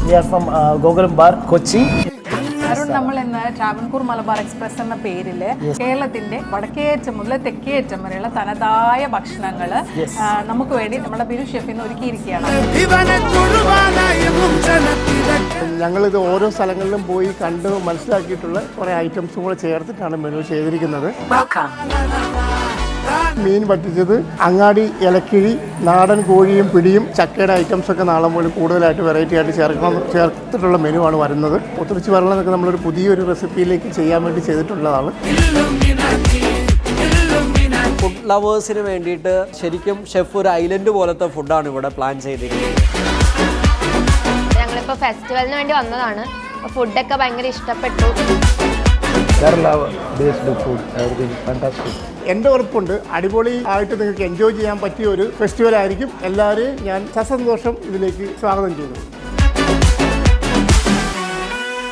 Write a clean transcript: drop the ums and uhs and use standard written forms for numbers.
We are from Gokulam Bar, Kochi. Arun, നമ്മൾ ഇന്ന് Travancore Malabar express എന്ന പേരിൽ കേരളത്തിന്റെ വടക്കേയറ്റം മുതൽ തെക്കേയറ്റം വരെയുള്ള തനതായ ഭക്ഷണങ്ങൾ നമുക്ക് വേണ്ടി നമ്മുടെ ബിനു ഷെഫിന്ന് ഒരുക്കിയിരിക്കുകയാണ്. ഞങ്ങളിത് ഓരോ സ്ഥലങ്ങളിലും പോയി കണ്ട് മനസ്സിലാക്കിയിട്ടുള്ള കുറേ ഐറ്റംസും കൂടെ ചേർത്തിട്ടാണ് മെനു ചെയ്തിരിക്കുന്നത്. മീൻ പറ്റിച്ചത്, അങ്ങാടി ഇലക്കിഴി, നാടൻ കോഴിയും പിടിയും, ചക്കയുടെ ഐറ്റംസ് ഒക്കെ നാളെ മുതൽ കൂടുതലായിട്ട് വെറൈറ്റി ആയിട്ട് ചേർത്തിട്ടുള്ള മെനു ആണ് വരുന്നത്. ഒത്തിരിച്ച് വരണം എന്നൊക്കെ നമ്മളൊരു പുതിയൊരു റെസിപ്പിയിലേക്ക് ചെയ്യാൻ വേണ്ടി ചെയ്തിട്ടുള്ളതാണ്. ഫുഡ് ലവേഴ്സിന് വേണ്ടിയിട്ട് ശരിക്കും ഷെഫ് ഒരു ഐലൻഡ് പോലത്തെ ഫുഡാണ് ഇവിടെ പ്ലാൻ ചെയ്തിരിക്കുന്നത്. ഞങ്ങളിപ്പോൾ ഫെസ്റ്റിവലിന് വേണ്ടി വന്നതാണ്. ഫുഡൊക്കെ ഭയങ്കര ഇഷ്ടപ്പെട്ടു. എൻ്റെ ഉറപ്പുണ്ട് അടിപൊളി ആയിട്ട് നിങ്ങൾക്ക് എൻജോയ് ചെയ്യാൻ പറ്റിയ ഒരു ഫെസ്റ്റിവൽ ആയിരിക്കും. എല്ലാവരെയും ഞാൻ സസന്തോഷം ഇതിലേക്ക് സ്വാഗതം ചെയ്യുന്നു.